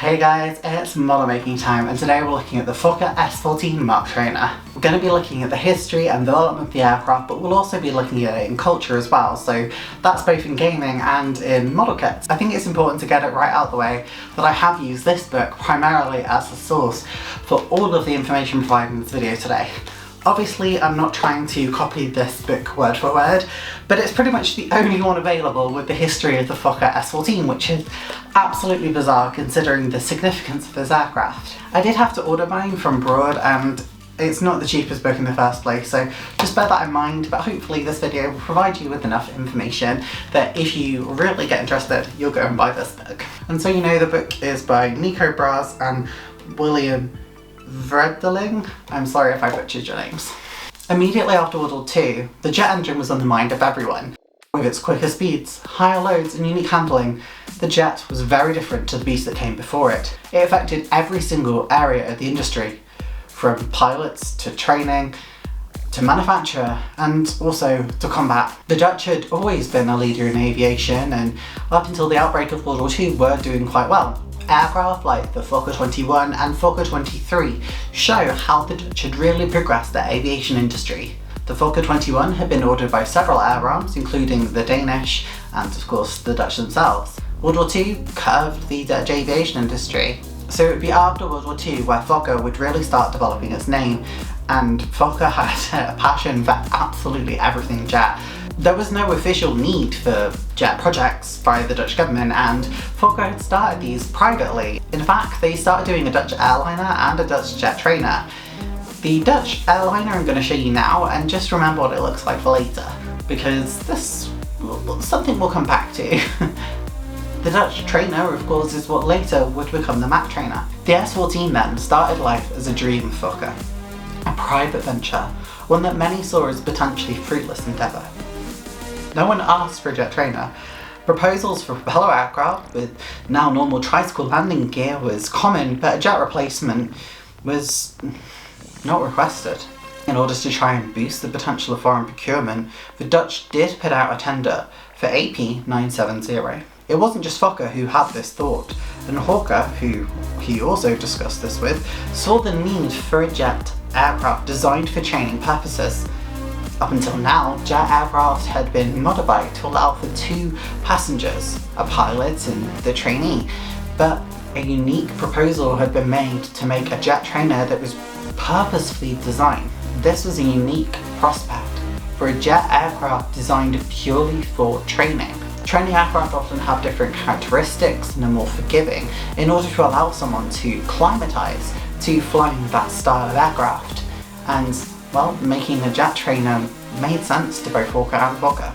Hey guys, it's model making time, and today we're looking at the Fokker S-14 Machtrainer. We're going to be looking at the history and development of the aircraft, but we'll also be looking at it in culture as well, so that's both in gaming and in model kits. I think it's important to get it right out the way that I have used this book primarily as a source for all of the information provided in this video today. Obviously, I'm not trying to copy this book word for word, but it's pretty much the only one available with the history of the Fokker S-14, which is absolutely bizarre considering the significance of this aircraft. I did have to order mine from abroad, and it's not the cheapest book in the first place, so just bear that in mind, but hopefully this video will provide you with enough information that if you really get interested, you'll go and buy this book. And so you know the book is by Nico Braz and William Vredeling. I'm sorry if I butchered your names. Immediately after World War II, the jet engine was on the mind of everyone. With its quicker speeds, higher loads and unique handling, the jet was very different to the beast that came before it. It affected every single area of the industry, from pilots to training, to manufacture, and also to combat. The Dutch had always been a leader in aviation, and up until the outbreak of World War II were doing quite well. Aircraft like the Fokker 21 and Fokker 23 show how the Dutch had really progressed their aviation industry. The Fokker 21 had been ordered by several air arms, including the Danish and of course the Dutch themselves. World War II curved the Dutch aviation industry, so it would be after World War II where Fokker would really start developing its name, and Fokker had a passion for absolutely everything jet. There was no official need for jet projects by the Dutch government, and Fokker had started these privately. In fact, they started doing a Dutch airliner and a Dutch jet trainer. The Dutch airliner I'm going to show you now, and just remember what it looks like for later, because this something we'll come back to. The Dutch trainer, of course, is what later would become the Machtrainer. The S-14 then started life as a dream for Fokker, a private venture, one that many saw as potentially fruitless endeavour. No one asked for a jet trainer. Proposals for propeller aircraft with now normal tricycle landing gear was common, but a jet replacement was not requested. In order to try and boost the potential of foreign procurement, the Dutch did put out a tender for AP 970. It wasn't just Fokker who had this thought, and Hawker, who he also discussed this with, saw the need for a jet aircraft designed for training purposes. Up until now, jet aircraft had been modified to allow for 2 passengers, a pilot and the trainee, but a unique proposal had been made to make a jet trainer that was purposefully designed. This was a unique prospect for a jet aircraft designed purely for training. Training aircraft often have different characteristics and are more forgiving in order to allow someone to climatize to flying that style of aircraft, and well, making a jet trainer made sense to both Hawker and Fokker.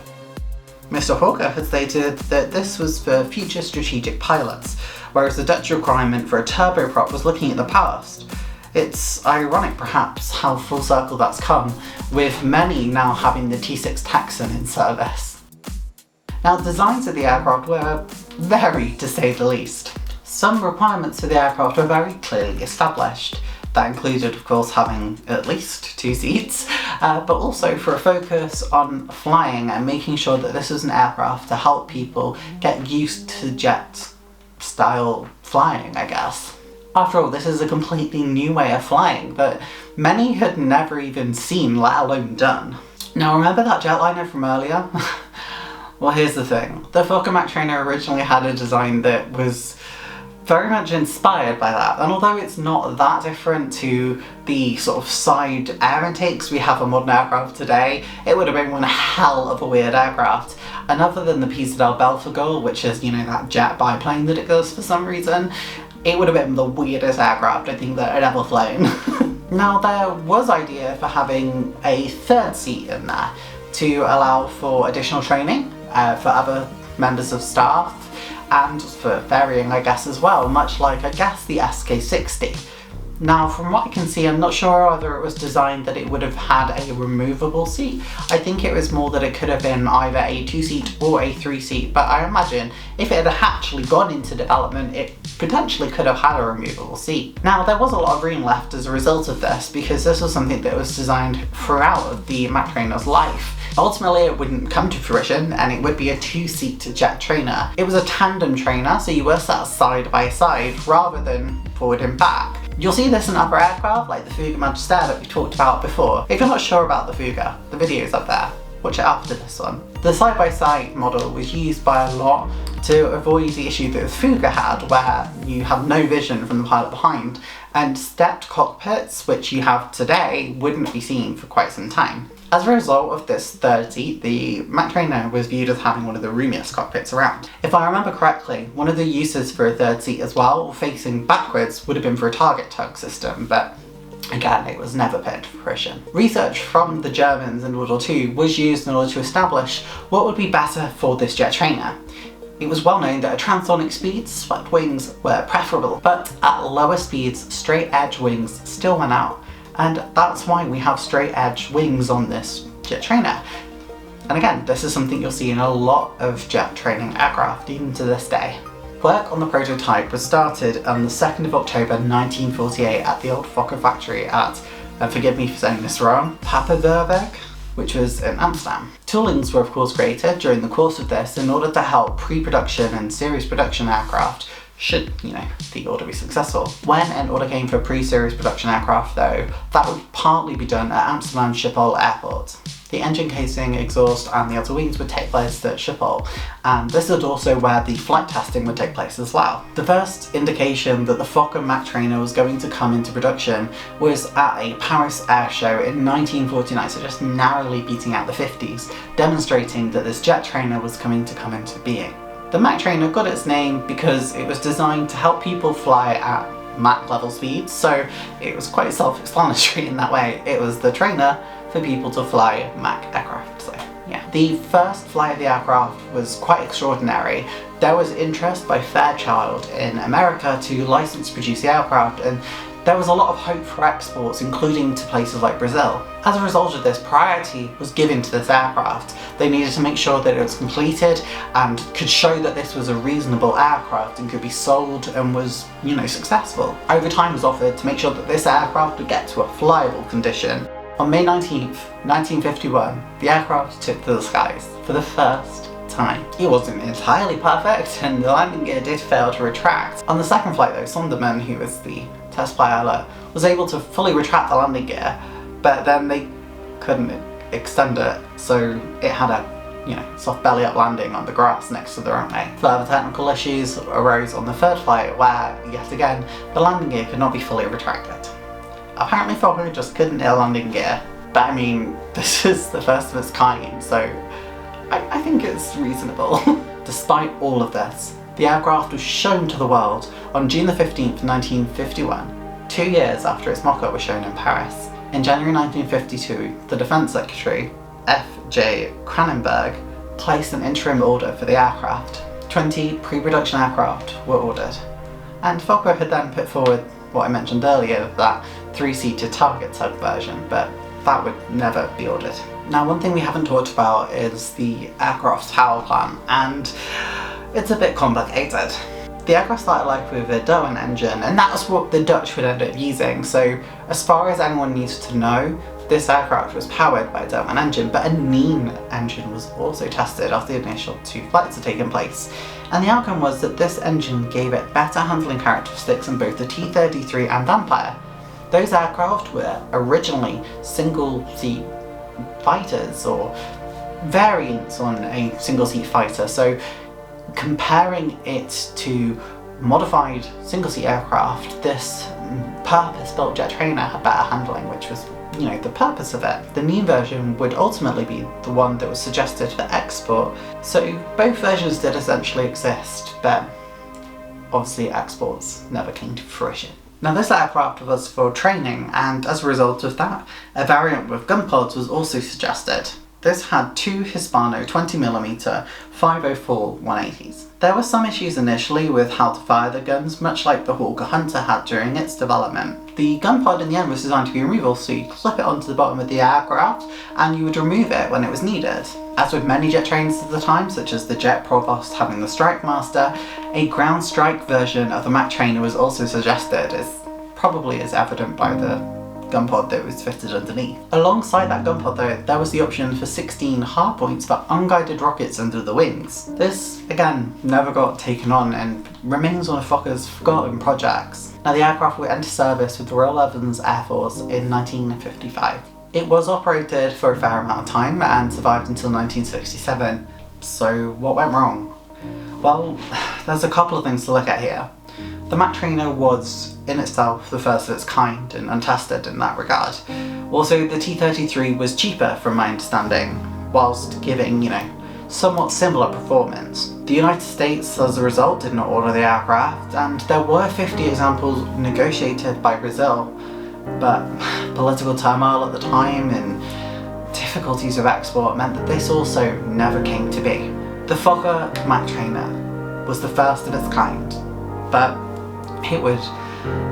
Mr. Hawker had stated that this was for future strategic pilots, whereas the Dutch requirement for a turboprop was looking at the past. It's ironic perhaps how full circle that's come, with many now having the T6 Texan in service. Now, designs of the aircraft were varied to say the least. Some requirements for the aircraft were very clearly established. That included, of course, having at least 2 seats, but also for a focus on flying and making sure that this was an aircraft to help people get used to jet-style flying, I guess. After all, this is a completely new way of flying that many had never even seen, let alone done. Now, remember that jetliner from earlier? Well, here's the thing. The Fokker Machtrainer originally had a design that was very much inspired by that, and although it's not that different to the sort of side air intakes we have on modern aircraft today, it would have been one hell of a weird aircraft. And other than the Piece del Belfagor, which is, you know, that jet biplane that it goes for some reason, it would have been the weirdest aircraft I think that had ever flown. Now, there was idea for having a 3rd seat in there to allow for additional training for other members of staff, and for varying, I guess, as well, much like, I guess, the SK60. Now, from what I can see, I'm not sure whether it was designed that it would have had a removable seat. I think it was more that it could have been either a 2-seat or a 3-seat, but I imagine if it had actually gone into development, it potentially could have had a removable seat. Now, there was a lot of room left as a result of this, because this was something that was designed throughout the Machtrainer's life. Ultimately, it wouldn't come to fruition, and it would be a two-seat jet trainer. It was a tandem trainer, so you were sat side by side rather than forward and back. You'll see this in other aircraft like the Fokker Machtrainer that we talked about before. If you're not sure about the Fokker, the video's up there. Watch it after this one. The side-by-side model was used by a lot to avoid the issue that the Fokker had, where you have no vision from the pilot behind, and stepped cockpits, which you have today, wouldn't be seen for quite some time. As a result of this third seat, the Machtrainer was viewed as having one of the roomiest cockpits around. If I remember correctly, one of the uses for a third seat as well, facing backwards, would have been for a target tug system, but again, it was never put into fruition. Research from the Germans in World War II was used in order to establish what would be better for this jet trainer. It was well known that at transonic speeds, swept wings were preferable, but at lower speeds, straight edge wings still went out. And that's why we have straight edge wings on this jet trainer. And again, this is something you'll see in a lot of jet training aircraft, even to this day. Work on the prototype was started on the 2nd of October 1948 at the old Fokker factory at, and forgive me for saying this wrong, Papenburg, which was in Amsterdam. Toolings were of course created during the course of this in order to help pre-production and series production aircraft should, the order be successful. When an order came for pre-series production aircraft though, that would partly be done at Amsterdam Schiphol Airport. The engine casing, exhaust and the outer wings would take place at Schiphol, and this is also where the flight testing would take place as well. The first indication that the Fokker Machtrainer was going to come into production was at a Paris air show in 1949, so just narrowly beating out the 50s, demonstrating that this jet trainer was coming into being. The Machtrainer got its name because it was designed to help people fly at Mach level speeds, so it was quite self-explanatory in that way. It was the trainer for people to fly Mach aircraft, so yeah. The first flight of the aircraft was quite extraordinary. There was interest by Fairchild in America to license produce the aircraft, and there was a lot of hope for exports, including to places like Brazil. As a result of this, priority was given to this aircraft. They needed to make sure that it was completed and could show that this was a reasonable aircraft and could be sold and was, successful. Overtime was offered to make sure that this aircraft would get to a flyable condition. On May 19th, 1951, the aircraft took to the skies for the first time. It wasn't entirely perfect, and the landing gear did fail to retract. On the second flight though, Sonderman, who was the test pilot, was able to fully retract the landing gear, but then they couldn't extend it, so it had a soft belly up landing on the grass next to the runway. Further technical issues arose on the third flight where, yet again, the landing gear could not be fully retracted. Apparently Fokker just couldn't hit a landing gear, but I mean, this is the first of its kind, so I think it's reasonable. Despite all of this, the aircraft was shown to the world on June the 15th, 1951, 2 years after its mock-up was shown in Paris. In January 1952, the Defence Secretary, F.J. Cranenberg, placed an interim order for the aircraft. 20 pre-production aircraft were ordered, and Fokker had then put forward what I mentioned earlier, that 3-seater target tug version, but that would never be ordered. Now, one thing we haven't talked about is the aircraft's power plant, and it's a bit complicated. The aircraft started life with a Doan engine, and that's what the Dutch would end up using, so as far as anyone needs to know, this aircraft was powered by a Doan engine, but a Neen engine was also tested after the initial 2 flights had taken place. And the outcome was that this engine gave it better handling characteristics than both the T-33 and Empire. Those aircraft were originally single-seat fighters, or variants on a single-seat fighter, so comparing it to modified single-seat aircraft, this purpose-built jet trainer had better handling, which was the purpose of it. The Neen version would ultimately be the one that was suggested for export, so both versions did essentially exist, but obviously exports never came to fruition. Now this aircraft was for training, and as a result of that, a variant with gun pods was also suggested. This had 2 Hispano 20mm 504 180s. There were some issues initially with how to fire the guns, much like the Hawker Hunter had during its development. The gun pod in the end was designed to be removable, so you clip it onto the bottom of the aircraft and you would remove it when it was needed. As with many jet trainers at the time, such as the Jet Provost having the Strike Master, a ground strike version of the Machtrainer was also suggested, probably as evident by the gun pod that was fitted underneath. Alongside that gun pod though, there was the option for 16 hardpoints for unguided rockets under the wings. This, again, never got taken on and remains one of Fokker's forgotten projects. Now the aircraft would enter service with the Royal Evans Air Force in 1955. It was operated for a fair amount of time and survived until 1967. So what went wrong? Well, there's a couple of things to look at here. The Machtrainer was in itself the first of its kind and untested in that regard. Also, the T-33 was cheaper from my understanding, whilst giving, somewhat similar performance. The United States, as a result, did not order the aircraft, and there were 50 examples negotiated by Brazil, but political turmoil at the time and difficulties of export meant that this also never came to be. The Fokker Machtrainer was the first of its kind, but it would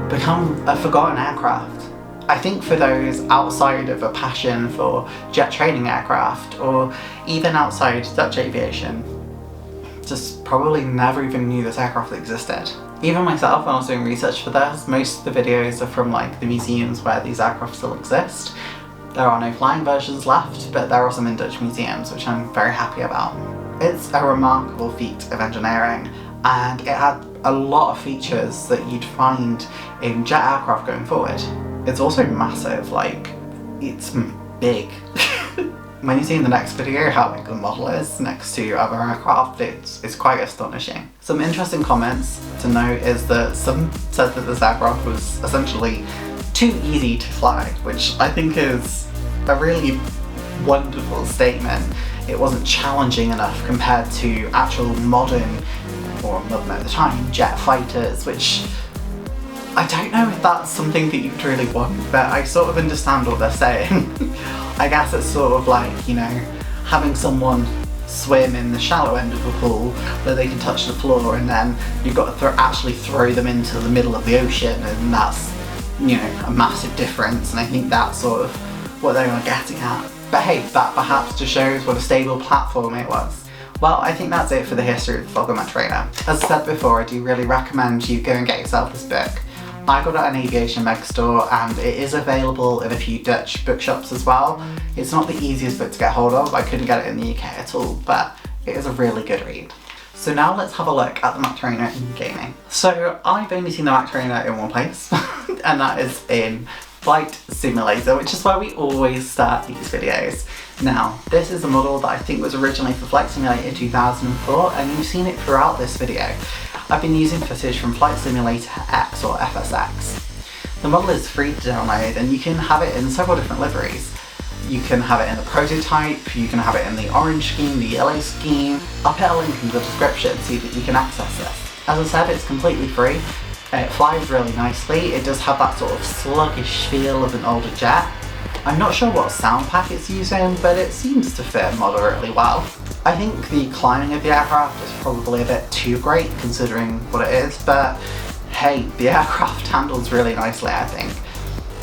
become a forgotten aircraft. I think for those outside of a passion for jet training aircraft, or even outside Dutch aviation, just probably never even knew this aircraft existed. Even myself, when I was doing research for this, most of the videos are from the museums where these aircraft still exist. There are no flying versions left, but there are some in Dutch museums, which I'm very happy about. It's a remarkable feat of engineering, and it had a lot of features that you'd find in jet aircraft going forward. It's also massive, it's big. When you see in the next video how big the model is next to other aircraft, it's quite astonishing. Some interesting comments to note is that some said that this aircraft was essentially too easy to fly, which I think is a really wonderful statement. It wasn't challenging enough compared to actual modern, or modern at the time, jet fighters, which I don't know if that's something that you'd really want, but I sort of understand what they're saying. I guess it's sort of having someone swim in the shallow end of a pool where they can touch the floor, and then you've got to actually throw them into the middle of the ocean, and that's, a massive difference, and I think that's sort of what they were getting at. But hey, that perhaps just shows what a stable platform it was. Well, I think that's it for the history of the Fokker Machtrainer. As I said before, I do really recommend you go and get yourself this book. I got it at an Aviation megastore, and it is available in a few Dutch bookshops as well. It's not the easiest book to get hold of, I couldn't get it in the UK at all, but it is a really good read. So now let's have a look at the Machtrainer in gaming. So I've only seen the Machtrainer in one place, and that is in Flight Simulator, which is where we always start these videos. Now, this is a model that I think was originally for Flight Simulator 2004, and you've seen it throughout this video. I've been using footage from Flight Simulator X or FSX. The model is free to download, and you can have it in several different liveries. You can have it in the prototype, you can have it in the orange scheme, the yellow scheme. I'll put a link in the description so that you can access this. As I said, it's completely free. It flies really nicely. It does have that sort of sluggish feel of an older jet. I'm not sure what sound pack it's using, but it seems to fit moderately well. I think the climbing of the aircraft is probably a bit too great considering what it is, but hey, the aircraft handles really nicely, I think.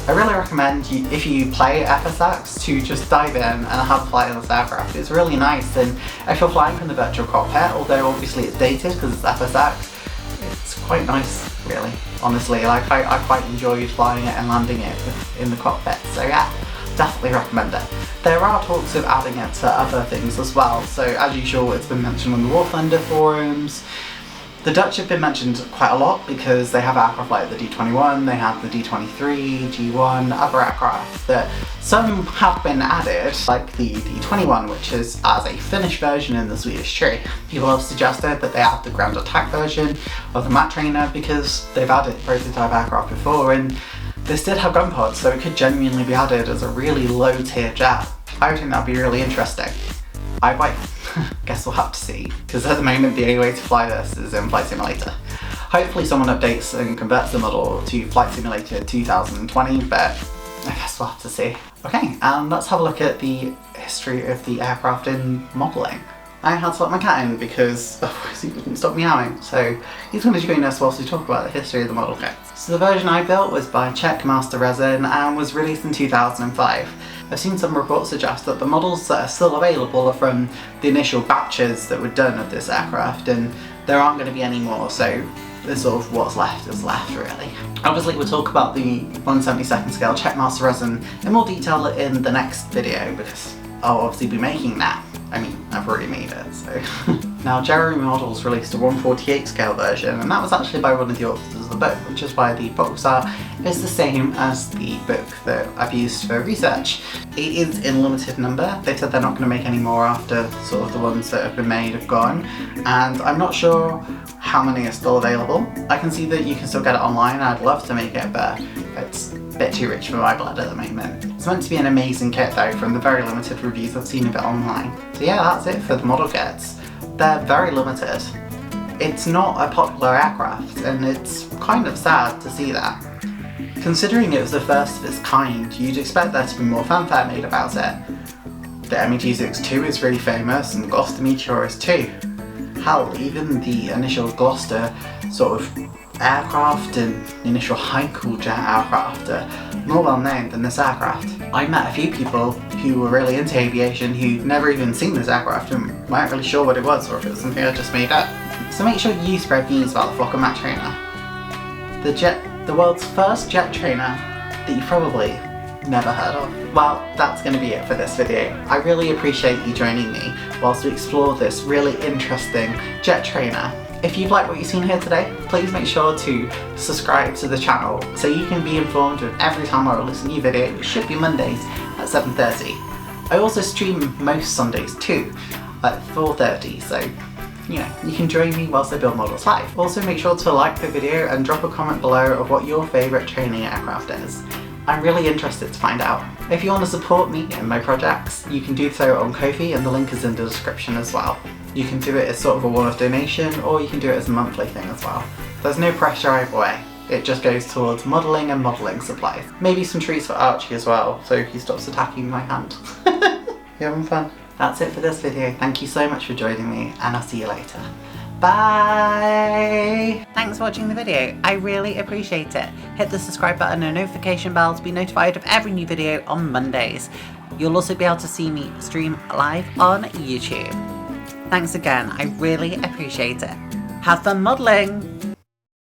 I really recommend you, if you play FSX, to just dive in and have a fly in this aircraft. It's really nice, and if you're flying from the virtual cockpit, although obviously it's dated because it's FSX, it's quite nice, really, honestly. I quite enjoyed flying it and landing it in the cockpit, so yeah, definitely recommend it. There are talks of adding it to other things as well, so as usual it's been mentioned on the War Thunder forums. The Dutch have been mentioned quite a lot because they have aircraft like the D-21, they have the D-23, G-1, other aircraft that some have been added, like the D-21, which is as a Finnish version in the Swedish tree. People have suggested that they add the ground attack version of the Machtrainer because they've added prototype aircraft before, and this did have gun pods, so it could genuinely be added as a really low tier jet. I think that'd be really interesting. I might. Guess we'll have to see, because at the moment the only way to fly this is in Flight Simulator. Hopefully someone updates and converts the model to Flight Simulator 2020, but I guess we'll have to see. Okay, and let's have a look at the history of the aircraft in modelling. I had to let my cat in because he wouldn't stop meowing, so he's going to join us whilst we talk about the history of the model kit. So the version I built was by Czech Master Resin and was released in 2005. I've seen some reports suggest that the models that are still available are from the initial batches that were done of this aircraft, and there aren't going to be any more, so There's sort of what's left is left, really. Obviously we'll talk about the 1/72nd scale Checkmaster resin in more detail in the next video, because I'll obviously be making that. I mean, I've already made it, so. Now, Jeremy Models released a 1/48 scale version, and that was actually by one of the authors of the book, which is why the box art is the same as the book that I've used for research. It is in limited number. They said they're not going to make any more after sort of the ones that have been made have gone, and I'm not sure how many are still available. I can see that you can still get it online. I'd love to make it, but it's a bit too rich for my blood at the moment. It's meant to be an amazing kit though, from the very limited reviews I've seen of it online. So yeah, that's it for the model kits. They're very limited. It's not a popular aircraft, and it's kind of sad to see that. Considering it was the first of its kind, you'd expect there to be more fanfare made about it. The MET-62 is really famous, and the Gloucester Meteor is too. Hell, even the initial Gloucester sort of aircraft and the initial Heinkel jet aircraft are more well known than this aircraft. I met a few people who were really into aviation who'd never even seen this aircraft and weren't really sure what it was, or if it was something I just made up. So make sure you spread news about the Fokker Machtrainer. The world's first jet trainer that you've probably never heard of. Well, that's going to be it for this video. I really appreciate you joining me whilst we explore this really interesting jet trainer. If you've liked what you've seen here today, please make sure to subscribe to the channel so you can be informed of every time I release a new video, which should be Mondays at 7:30. I also stream most Sundays too at 4:30, so you know, you can join me whilst I build models live. Also make sure to like the video and drop a comment below of what your favourite training aircraft is. I'm really interested to find out. If you want to support me in my projects, you can do so on Ko-fi, and the link is in the description as well. You can do it as sort of a one-off donation, or you can do it as a monthly thing as well. There's no pressure either way. It just goes towards modelling and modelling supplies. Maybe some treats for Archie as well, so he stops attacking my hand. You having fun? That's it for this video. Thank you so much for joining me, and I'll see you later. Bye! Thanks for watching the video. I really appreciate it. Hit the subscribe button and notification bell to be notified of every new video on Mondays. You'll also be able to see me stream live on YouTube. Thanks again. I really appreciate it. Have fun modelling!